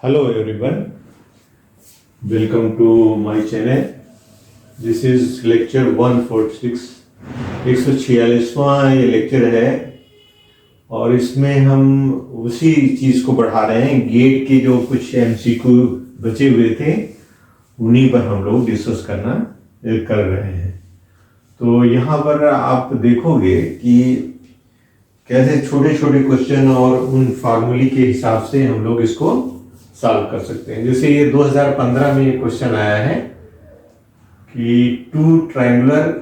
Hello everyone, welcome to my channel. This is lecture 146, 146वां ये lecture है और इसमें हम उसी चीज़ को बढ़ा रहे हैं। गेट के जो कुछ एमसीक्यू बचे हुए थे उन्हीं पर हम लोग डिस्कस कर रहे हैं। तो यहाँ पर आप देखोगे कि कैसे छोटे छोटे क्वेश्चन और उन फार्मूले के हिसाब से हम लोग इसको सॉल्व कर सकते हैं। जैसे ये 2015 में ये क्वेश्चन आया है कि two triangular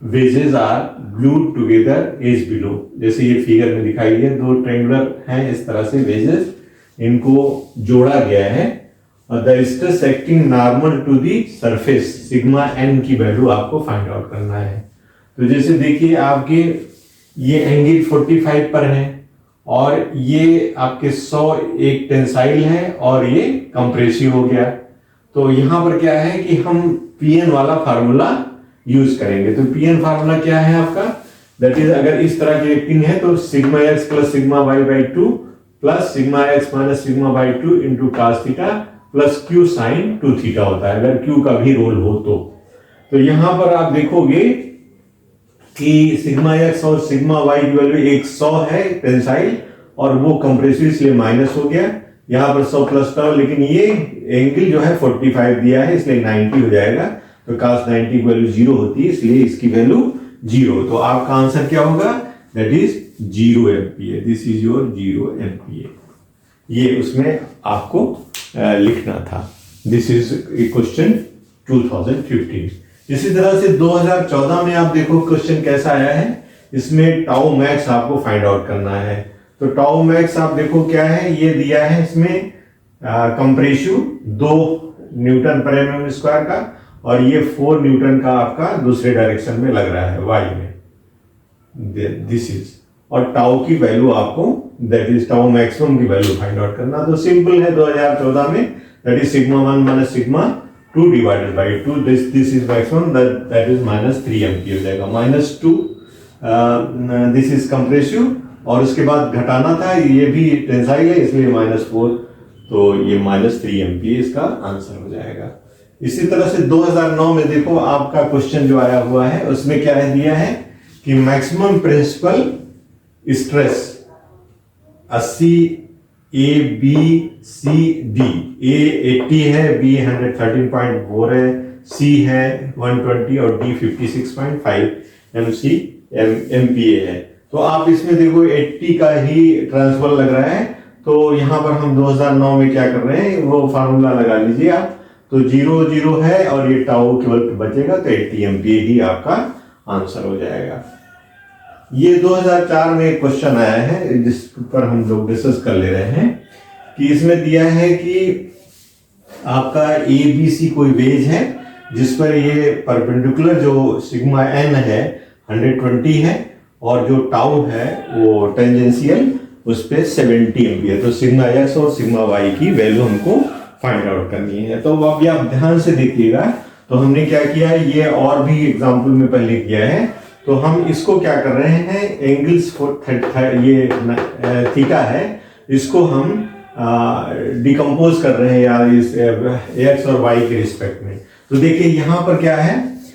wedges are glued together as below. जैसे ये फिगर में दिखाई है, दो ट्रायंगुलर हैं इस तरह से वेजेस, इनको जोड़ा गया है और the stress acting normal to the surface sigma n की वैल्यू आपको फाइंड आउट करना है। तो जैसे देखिए आपके ये एंगल 45 पर है और ये आपके 100 एक टेंसाइल है और ये कंप्रेसिव हो गया। तो यहां पर क्या है कि हम पीएन वाला फार्मूला यूज करेंगे। तो पीएन फार्मूला क्या है आपका, दैट इज अगर इस तरह की एक्टिंग है तो sigma x plus sigma y by 2 plus sigma x minus sigma by 2 into cos theta plus q sine 2 theta होता है अगर क्यू का भी रोल हो तो यहां पर आप देखोगे कि सिग्मा एक्स और सिग्मा वाई की वैल्यू एक 100 है टेंसाइल और वो कंप्रेसिव इसलिए माइनस हो गया। यहाँ पर 100 प्लस था, लेकिन ये एंगल जो है 45 दिया है इसलिए 90 हो जाएगा। तो cos 90 की वैल्यू 0 होती है इसलिए इसकी वैल्यू 0। तो आपका आंसर क्या होगा, that is 0 MPa. This is your 0 MPa. ये उसमें आपको लिखना था। This is question 2015। इसी तरह से 2014 में आप देखो क्वेश्चन कैसा आया है। इसमें टाउ मैक्स आपको फाइंड आउट करना है। तो टाउ मैक्स आप देखो क्या है, ये दिया है इसमें कंप्रेसिव 2 न्यूटन पर एमएम स्क्वायर का और ये 4 न्यूटन का आपका दूसरे डायरेक्शन में लग रहा है वाई में। दिस इज और टाउ की वैल्यू आपको दैट इज टाउ मैक्सिमम की वैल्यू फाइंड आउट करना। तो सिंपल है 2014 में that is sigma 1 minus sigma 2 divided by 2। This is maximum that is -3 MP हो जाएगा। -2 दिस इज कंप्रेसिव और उसके बाद घटाना था, ये भी टेंसाइल है इसलिए -4, तो ये -3 एमपी इसका आंसर हो जाएगा। इसी तरह से 2009 में देखो आपका क्वेश्चन जो आया हुआ है उसमें क्या है दिया है कि maximum principal stress 80 A B C D, A 80 है, बी 113.4 है, सी है 120 और डी 56.5 एमपीए है। तो आप इसमें देखो 80 का ही ट्रांसफर लग रहा है। तो यहां पर हम 2009 में क्या कर रहे हैं वो फार्मूला लगा लीजिए आप। तो 0 0 है और ये टाउ केवल बचेगा तो 80 एमपीए ही आपका आंसर हो जाएगा। ये 2004 में एक क्वेश्चन आया है जिस पर हम लोग डिस्कस कर ले रहे हैं कि इसमें दिया है कि आपका ए बी सी कोई वेज है जिस पर ये परपेंडिकुलर जो सिग्मा एन है 120 है और जो टाउ है वो टेंजेंशियल उस पे 70 एम्पियर। तो सिग्मा एक्स और सिग्मा वाई की वैल्यू हमको फाइंड आउट करनी है। तो अब आप ध्यान से देखिएगा। तो हमने क्या किया है, ये और भी एग्जांपल में पहले किया है। तो हम इसको क्या कर रहे हैं, एंगल्स ये थीटा है इसको हम डिकम्पोज कर रहे हैं यार इस एक्स और वाई के रिस्पेक्ट में। तो देखिए यहाँ पर क्या है,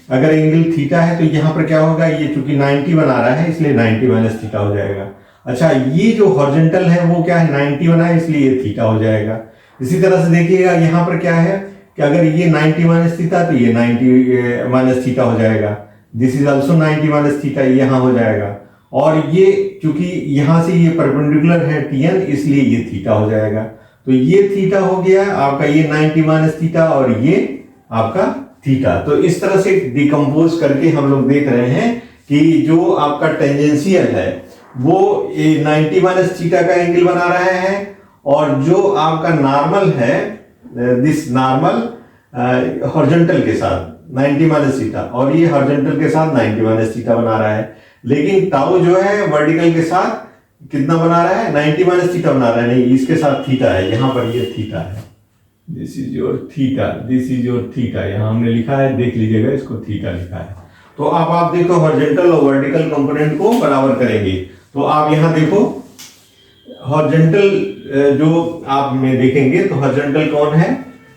अगर एंगल थीटा है तो यहाँ पर क्या होगा, ये चूंकि 90 बना रहा है इसलिए 90 माइनस थीटा हो जाएगा। अच्छा, ये जो हॉरिजॉन्टल है वो क्या है 90 बना है इसलिए ये थीटा हो जाएगा। इसी तरह से देखिएगा यहाँ पर क्या है कि अगर ये 90 माइनस थीटा तो ये 90 माइनस थीटा हो जाएगा। This is also 90 minus theta, यहाँ हो जाएगा। और ये चूंकि यहाँ से ये परपेंडिकुलर है टीएन इसलिए ये थीटा हो जाएगा। तो ये थीटा हो गया आपका, ये 90 माइनस थीटा और ये आपका थीटा। तो इस तरह से डिकम्पोज करके हम लोग देख रहे हैं कि जो आपका टेंजेंशियल है वो 90 माइनस थीटा का एंगल बना रहा है और जो आपका नॉर्मल है दिस नॉर्मल हॉरिजॉन्टल के साथ 90 माइनस थीटा और ये हॉरिजॉन्टल के साथ 90 माइनस थीटा बना रहा है। लेकिन टाउ जो है वर्टिकल के साथ कितना बना रहा है, 90 माइनस थीटा बना रहा है। नहीं, इसके साथ थीटा है, यहाँ पर ये थीटा है। This is your theta, this is your theta. यहाँ हमने लिखा है, देख लीजिएगा इसको थीटा लिखा है। तो अब आप देखो हॉरिजॉन्टल और वर्टिकल कंपोनेंट को बराबर करेंगे। तो आप यहाँ देखो हॉरिजॉन्टल जो आप में देखेंगे तो हॉरिजॉन्टल कौन है,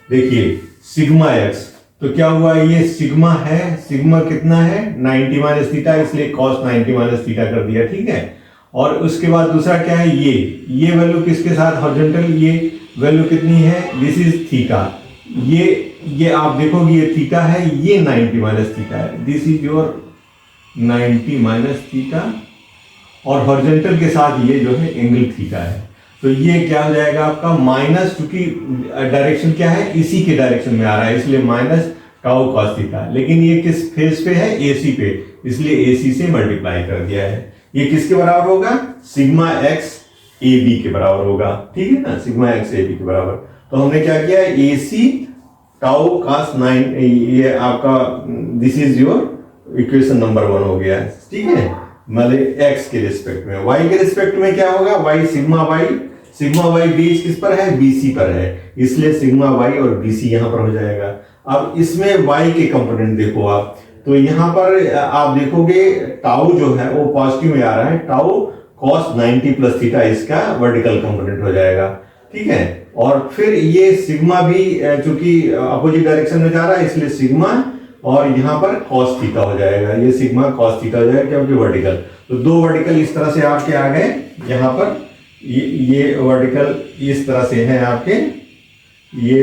देखिए सिग्मा एक्स, तो क्या हुआ, ये सिग्मा है, सिग्मा कितना है 90 माइनस थीटा, इसलिए कॉस 90 माइनस थीटा कर दिया, ठीक है। और उसके बाद दूसरा क्या है, ये वैल्यू किसके साथ हॉरिजॉन्टल, ये वैल्यू कितनी है, दिस इज थीटा, ये आप देखोगे ये थीटा है, ये 90 माइनस थीटा है, this is your 90 minus theta, और हॉरिजॉन्टल के साथ ये जो है एंगल थीटा है। तो ये क्या हो जाएगा आपका माइनस, क्योंकि डायरेक्शन क्या है, इसी के डायरेक्शन में आ रहा है, इसलिए माइनस टाउ कॉस थीटा, लेकिन ये किस फेज पे है, एसी पे, इसलिए एसी से मल्टीप्लाई कर दिया है। ये किसके बराबर होगा, सिग्मा एक्स ए बी के बराबर होगा, ठीक है ना, सिग्मा एक्स ए बी के बराबर। तो हमने क्या किया, एसी टाउ कॉस 9, ये आपका this is your equation number 1 हो गया, ठीक है, मतलब एक्स के रिस्पेक्ट में। वाई के रिस्पेक्ट में क्या होगा, वाई सिग्मा वाई बेस किस पर है, बीसी पर है, इसलिए सिग्मा वाई और बीसी यहां पर हो जाएगा। अब इसमें वाई के कंपोनेंट देखो आप, तो यहां पर आप देखोगे टाउ जो है वो पॉजिटिव में आ रहा है, टाउ कॉस 90 प्लस थीटा इसका वर्टिकल कंपोनेंट हो जाएगा, ठीक है। और फिर ये सिग्मा भी चूंकि अपोजिट डायरेक्शन में जा रहा है, इसलिए सिग्मा और यहां पर कॉस थीटा हो जाएगा, ये सिग्मा कॉस थीटा हो जाएगा क्योंकि वर्टिकल। तो दो वर्टिकल इस तरह से आपके आ गए, यहां पर ये वर्टिकल इस तरह से है आपके, ये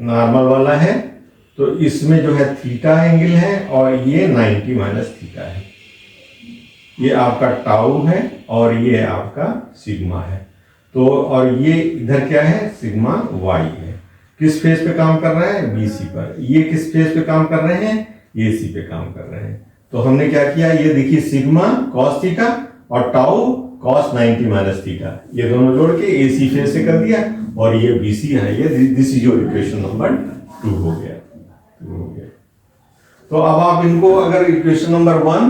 नॉर्मल वाला है, तो इसमें जो है थीटा एंगल है और ये 90 माइनस थीटा है, ये आपका टाउ है और ये आपका सिग्मा है। तो और ये इधर क्या है, सिग्मा वाई है, किस फेज पे काम कर रहा है, बीसी पर। ये किस फेज पे काम कर रहे हैं, एसी पे काम कर रहे हैं। तो हमने क्या किया, ये देखिए सिग्मा कॉस थीटा और टाउ कॉस 90 माइनस थीटा, ये दोनों जोड़ के एसी फेज से कर दिया, और ये बीसी है, ये this is your equation number 2 हो गया। तो अब आप इनको अगर इक्वेशन नंबर 1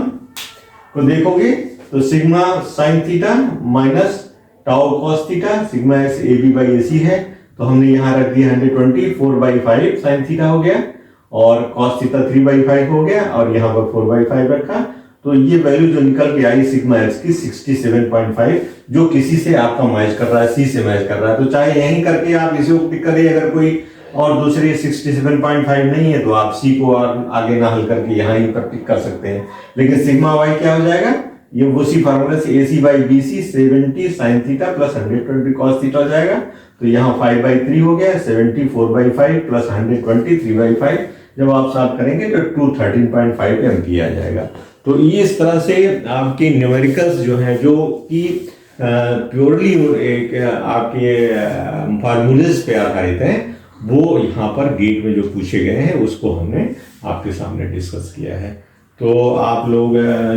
को देखोगे तो sigma sine theta minus tau cos theta, sigma X A B by A C है, तो हमने यहां रख दिया 120 4/5 साइन थीटा हो गया, और कॉस थीटा 3/5 हो गया, और यहां पर 4/5 रखा। तो ये वैल्यू जो निकल के आई सिग्मा एक्स की 67.5, जो किसी से आपका मैच कर रहा है, सी से मैच कर रहा है। तो चाहे यहीं करके आप इसे टिक करें, अगर कोई और दूसरी 67.5 नहीं है तो आप सी को और आगे ना हल करके यहाँ ही पर टिक कर सकते हैं। लेकिन सिग्मा वाई क्या हो जाएगा, ये उसी फार्मूले से AC by BC 70 sine theta plus 120 cos theta हो जाएगा। तो यहाँ 5/3 हो गया, 70 4/5 प्लस 120 3/5, जब आप साफ करेंगे तो 213.5 MP आ जाएगा। तो ये इस तरह से आपके न्यूमेरिकल्स जो है, जो कि प्योरली एक आपके फार्मूलेज पे आधारित हैं, वो यहाँ पर गेट में जो पूछे गए हैं उसको हमने आपके सामने डिस्कस किया है। तो आप लोग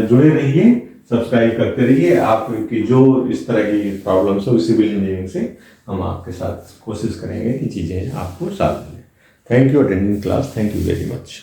जुड़े रहिए, सब्सक्राइब करते रहिए। आपकी जो इस तरह की प्रॉब्लम्स हो सिविल इंजीनियरिंग से हम आपके साथ कोशिश करेंगे कि चीज़ें आपको साथ मिलें। Thank you attending class, thank you very much.